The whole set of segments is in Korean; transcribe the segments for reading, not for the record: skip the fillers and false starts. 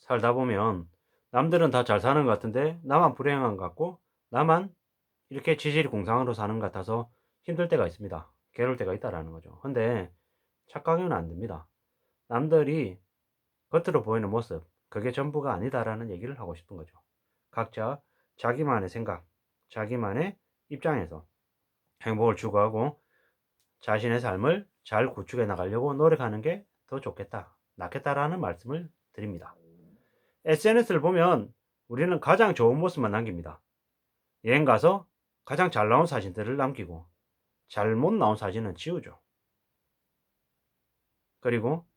살다 보면 남들은 다 잘 사는 것 같은데 나만 불행한 것 같고 나만 이렇게 지질이 공상으로 사는 것 같아서 힘들 때가 있습니다. 괴로울 때가 있다라는 거죠. 근데 착각하면 안 됩니다. 남들이 겉으로 보이는 모습, 그게 전부가 아니다라는 얘기를 하고 싶은 거죠. 각자 자기만의 생각, 자기만의 입장에서 행복을 추구하고 자신의 삶을 잘 구축해 나가려고 노력하는 게 더 좋겠다, 낫겠다라는 말씀을 드립니다. SNS를 보면 우리는 가장 좋은 모습만 남깁니다. 여행 가서 가장 잘 나온 사진들을 남기고 잘못 나온 사진은 지우죠. 그리고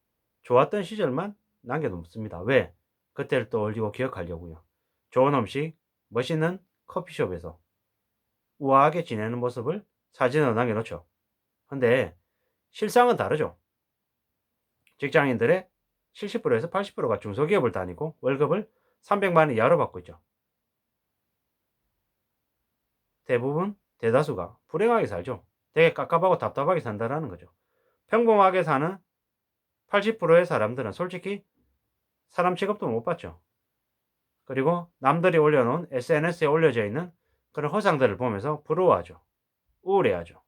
좋았던 시절만 남겨놓습니다. 왜? 그때를 떠올리고 기억하려고요. 좋은 음식, 멋있는 커피숍에서 우아하게 지내는 모습을 사진으로 남겨놓죠. 근데 실상은 다르죠. 직장인들의 70%에서 80%가 중소기업을 다니고 월급을 300만 원 이하로 받고 있죠. 대부분 대다수가 불행하게 살죠. 되게 깝깝하고 답답하게 산다는 거죠. 평범하게 사는 80%의 사람들은 솔직히 사람 취급도 못 받죠. 그리고 남들이 올려놓은 SNS에 올려져 있는 그런 허상들을 보면서 부러워하죠. 우울해하죠.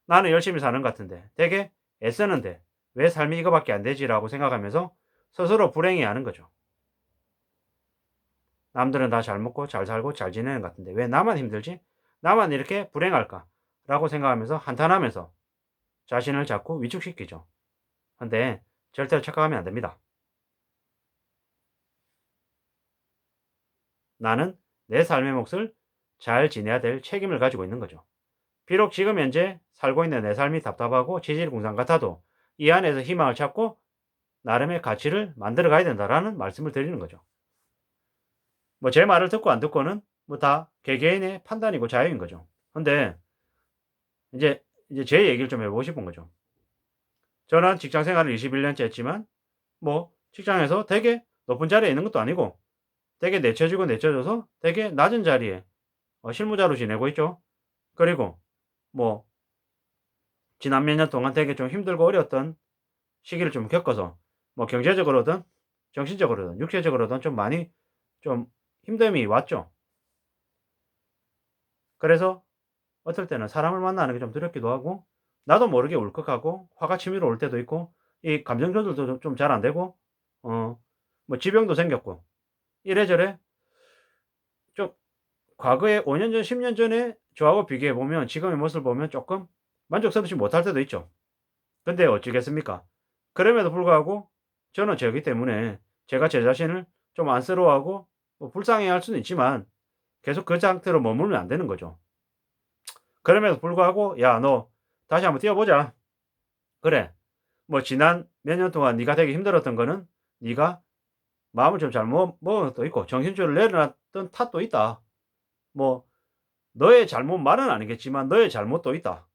나는 열심히 사는 것 같은데 되게 애쓰는데 왜 삶이 이거밖에 안 되지라고 생각하면서 스스로 불행해하는 거죠. 남들은 다 잘 먹고 잘 살고 잘 지내는 것 같은데 왜 나만 힘들지? 나만 이렇게 불행할까? 라고 생각하면서 한탄하면서 자신을 자꾸 위축시키죠. 근데 절대로 착각하면 안 됩니다. 나는 내 삶의 몫을 잘 지내야 될 책임을 가지고 있는 거죠. 비록 지금 현재 살고 있는 내 삶이 답답하고 지질공상 같아도 이 안에서 희망을 찾고 나름의 가치를 만들어 가야 된다라는 말씀을 드리는 거죠. 뭐 제 말을 듣고 안 듣고는 뭐 다 개개인의 판단이고 자유인 거죠. 근데 이제 제 얘기를 좀 해보고 싶은 거죠. 저는 직장 생활을 21년째 했지만 뭐 직장에서 되게 높은 자리에 있는 것도 아니고 되게 내쳐지고 내쳐져서 되게 낮은 자리에 실무자로 지내고 있죠. 그리고 뭐 지난 몇 년 동안 되게 좀 힘들고 어려웠던 시기를 좀 겪어서 뭐 경제적으로든 정신적으로든 육체적으로든 좀 많이 좀 힘듦이 왔죠. 그래서 어떨 때는 사람을 만나는 게 좀 두렵기도 하고 나도 모르게 울컥하고 화가 치밀어 올 때도 있고 이 감정 조절도 좀 잘 안 되고 뭐 지병도 생겼고 이래저래 좀 과거에 5년 전, 10년 전에 저하고 비교해 보면 지금의 모습을 보면 조금 만족스럽지 못할 때도 있죠. 근데 어찌겠습니까? 그럼에도 불구하고 저는 저기 때문에 제가 제 자신을 좀 안쓰러워하고 뭐 불쌍해할 수는 있지만 계속 그 상태로 머물면 안 되는 거죠. 그럼에도 불구하고 "야 너 다시 한번 뛰어 보자. 그래 뭐 지난 몇 년 동안 네가 되게 힘들었던 거는 네가 마음을 좀 잘 먹은 것도 있고 정신줄을 내려놨던 탓도 있다. 뭐 너의 잘못만은 아니겠지만 너의 잘못도 있다.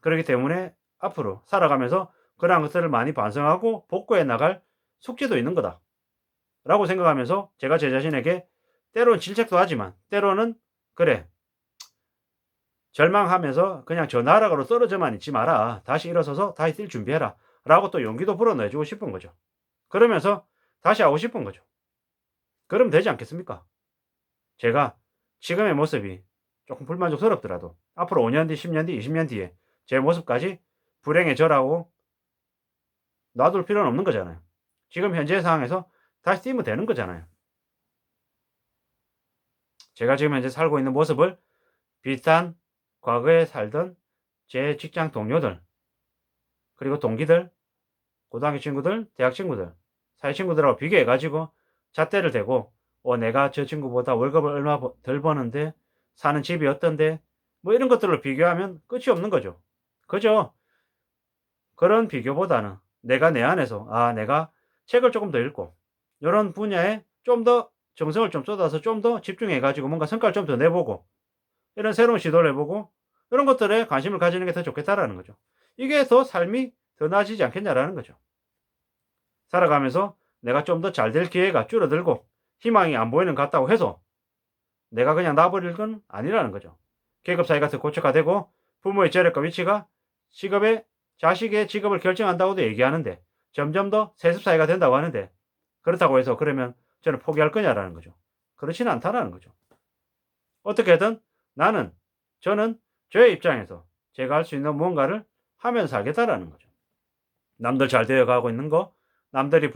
그렇기 때문에 앞으로 살아가면서 그러한 것들을 많이 반성하고 복구해 나갈 숙제도 있는 거다.'라고 생각하면서 제가 제 자신에게 때로는 질책도 하지만 때로는 '그래 절망하면서 그냥 저 나락으로 떨어져만 있지 마라. 다시 일어서서 다시 뛸 준비해라.'라고 또 용기도 불어넣어 주고 싶은 거죠. 그러면서 다시 하고 싶은 거죠. 그러면 되지 않겠습니까? 제가 지금의 모습이 조금 불만족스럽더라도 앞으로 5년 뒤, 10년 뒤, 20년 뒤에 제 모습까지 불행의 저라고 놔둘 필요는 없는 거잖아요. 지금 현재 상황에서 다시 뛰면 되는 거잖아요. 제가 지금 현재 살고 있는 모습을 비슷한 과거에 살던 제 직장 동료들, 그리고 동기들, 고등학교 친구들, 대학 친구들, 사회 친구들하고 비교해 가지고 잣대를 대고 '내가 저 친구보다 월급을 얼마 덜 버는데 사는 집이 어떤데.' 뭐 이런 것들로 비교하면 끝이 없는 거죠. 그죠? 그런 비교보다는 내가 내 안에서 내가 책을 조금 더 읽고 요런 분야에 좀 더 정성을 좀 쏟아서 좀 더 집중해 가지고 뭔가 성과를 좀 더 내보고 이런 새로운 시도를 해 보고 이런 것들에 관심을 가지는 게 더 좋겠다라는 거죠. 이게 더 삶이 더 나아지지 않겠냐라는 거죠. 살아가면서 내가 좀 더 잘 될 기회가 줄어들고 희망이 안 보이는 것 같다고 해서 내가 그냥 놔 버릴 건 아니라는 거죠. 계급 사회가 더 고착화되고 부모의 재력과 위치가 직업의 자식의 직업을 결정한다고도 얘기하는데 점점 더 세습 사회가 된다고 하는데 그렇다고 해서 그러면 저는 포기할 거냐라는 거죠. 그렇지는 않다라는 거죠. 어떻게든 저는 저의 입장에서 제가 할 수 있는 무언가를 하면서 살겠다라는 거죠. 남들 잘 되어 가고 있는 거, 남들의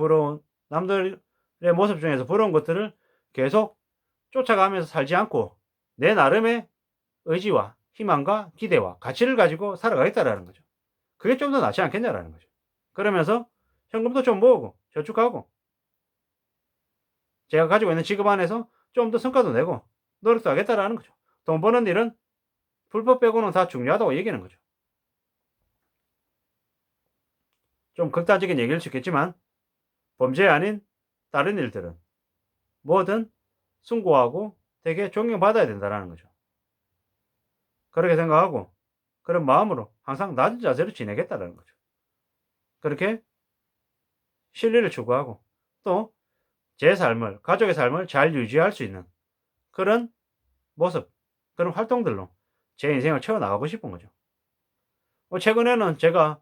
모습 중에서 부러운 것들을 계속 쫓아가면서 살지 않고 내 나름의 의지와 희망과 기대와 가치를 가지고 살아가겠다라는 거죠. 그게 좀 더 낫지 않겠냐라는 거죠. 그러면서 현금도 좀 모으고 저축하고 제가 가지고 있는 직업 안에서 좀 더 성과도 내고 노력도 하겠다라는 거죠. 돈 버는 일은 불법 빼고는 다 중요하다고 얘기하는 거죠. 좀 극단적인 얘기일 수 있겠지만 범죄 아닌 다른 일들은 뭐든 숭고하고 되게 존경받아야 된다라는 거죠. 그렇게 생각하고 그런 마음으로 항상 낮은 자세로 지내겠다라는 거죠. 그렇게 신뢰를 추구하고 또 제 삶을, 가족의 삶을 잘 유지할 수 있는 그런 모습, 그런 활동들로 제 인생을 채워나가고 싶은 거죠. 최근에는 제가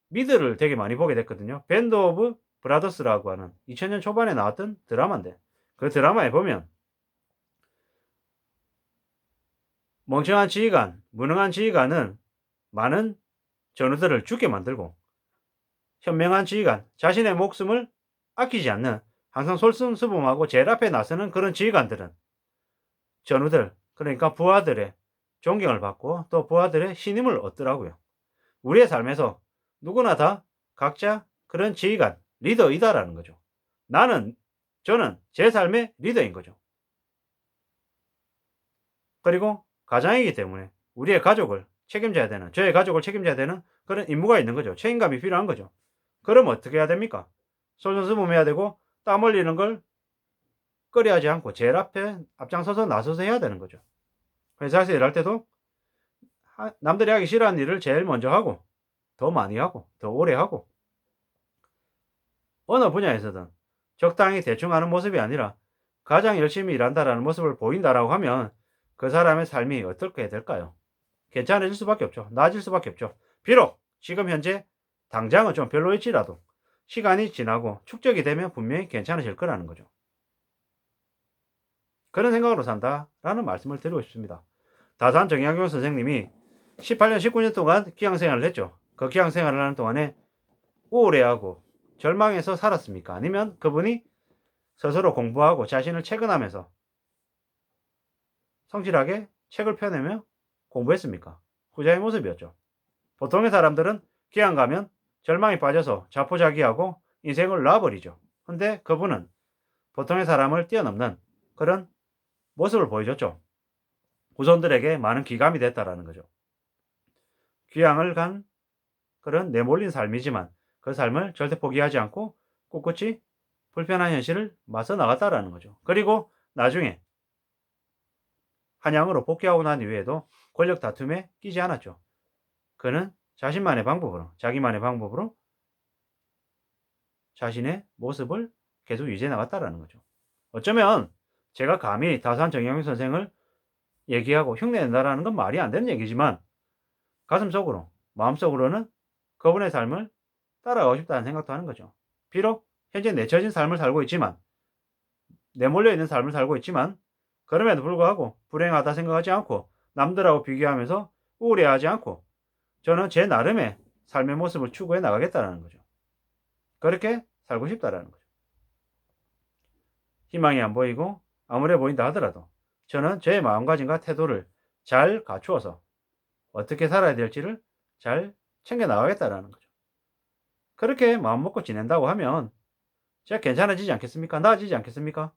미드를 되게 많이 보게 됐거든요. 밴드 오브 브라더스라고 하는 2000년 초반에 나왔던 드라마인데 그 드라마에 보면 멍청한 지휘관, 무능한 지휘관은 많은 전우들을 죽게 만들고 현명한 지휘관, 자신의 목숨을 아끼지 않는 항상 솔선수범하고 제일 앞에 나서는 그런 지휘관들은 전우들, 그러니까 부하들의 존경을 받고 또 부하들의 신임을 얻더라고요. 우리의 삶에서 누구나 다 각자 그런 지휘관, 리더이다라는 거죠. 저는 제 삶의 리더인 거죠. 그리고 가장이기 때문에 우리의 가족을 책임져야 되는, 저의 가족을 책임져야 되는 그런 임무가 있는 거죠. 책임감이 필요한 거죠. 그럼 어떻게 해야 됩니까? 솔선수범해야 되고 땀 흘리는 걸 꺼려하지 않고 제일 앞장서서 나서서 해야 되는 거죠. 회사에서 일할 때도 남들이 하기 싫어하는 일을 제일 먼저 하고 더 많이 하고 더 오래 하고 어느 분야에서든 적당히 대충 하는 모습이 아니라 가장 열심히 일한다라는 모습을 보인다라고 하면 그 사람의 삶이 어떻게 될까요? 괜찮아질 수밖에 없죠. 나아질 수밖에 없죠. 비록 지금 현재 당장은 좀 별로일지라도 시간이 지나고 축적이 되면 분명히 괜찮아질 거라는 거죠. 그런 생각으로 산다라는 말씀을 드리고 싶습니다. 다산 정약용 선생님이 18년, 19년 동안 기양생활을 했죠. 그 기양생활을 하는 동안에 우울해하고 절망해서 살았습니까? 아니면 그분이 스스로 공부하고 자신을 체근하면서 성실하게 책을 펴내며 공부했습니까? 후자의 모습이었죠. 보통의 사람들은 기양 가면 절망에 빠져서 자포자기하고 인생을 놔버리죠. 근데 그분은 보통의 사람을 뛰어넘는 그런 모습을 보여줬죠. 후손들에게 많은 기감이 됐다라는 거죠. 귀향을 간 그런 내몰린 삶이지만 그 삶을 절대 포기하지 않고 꿋꿋이 불편한 현실을 맞서 나갔다라는 거죠. 그리고 나중에 한양으로 복귀하고 난 이후에도 권력 다툼에 끼지 않았죠. 그는 자신만의 방법으로, 자기만의 방법으로 자신의 모습을 계속 유지해 나갔다라는 거죠. 어쩌면 제가 감히 다산 정영민 선생을 얘기하고 흉내낸다라는 건 말이 안 되는 얘기지만 가슴속으로, 마음속으로는 그분의 삶을 따라가고 싶다는 생각도 하는 거죠. 비록 현재 내쳐진 삶을 살고 있지만, 내몰려 있는 삶을 살고 있지만, 그럼에도 불구하고 불행하다 생각하지 않고 남들하고 비교하면서 우울해하지 않고 저는 제 나름의 삶의 모습을 추구해 나가겠다는 거죠. 그렇게 살고 싶다라는 거죠. 희망이 안 보이고 암울해 보인다 하더라도 저는 제 마음가짐과 태도를 잘 갖추어서 어떻게 살아야 될지를 잘 챙겨 나가겠다라는 거죠. 그렇게 마음 먹고 지낸다고 하면 제가 괜찮아지지 않겠습니까? 나아지지 않겠습니까?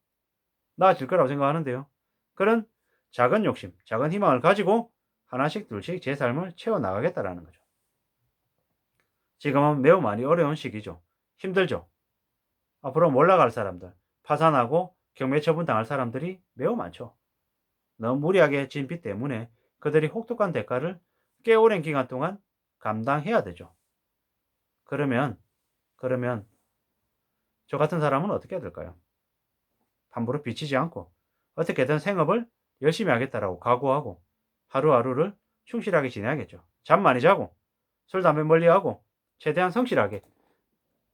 나아질 거라고 생각하는데요. 그런 작은 욕심, 작은 희망을 가지고 하나씩 둘씩 제 삶을 채워나가겠다라는 거죠. 지금은 매우 많이 어려운 시기죠. 힘들죠. 앞으로 몰락할 사람들, 파산하고 경매처분 당할 사람들이 매우 많죠. 너무 무리하게 진 빚 때문에 그들이 혹독한 대가를 꽤 오랜 기간 동안 감당해야 되죠. 그러면 저 같은 사람은 어떻게 해야 될까요? 함부로 비치지 않고 어떻게든 생업을 열심히 하겠다라고 각오하고 하루하루를 충실하게 지내야겠죠. 잠 많이 자고 술, 담배 멀리하고 최대한 성실하게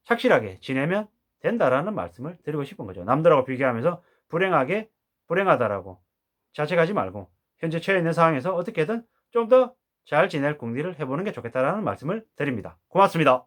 착실하게 지내면 된다라는 말씀을 드리고 싶은 거죠. 남들하고 비교하면서 불행하다라고 자책하지 말고 현재 처해 있는 상황에서 어떻게든 좀 더 잘 지낼 궁리를 해 보는 게 좋겠다라는 말씀을 드립니다. 고맙습니다.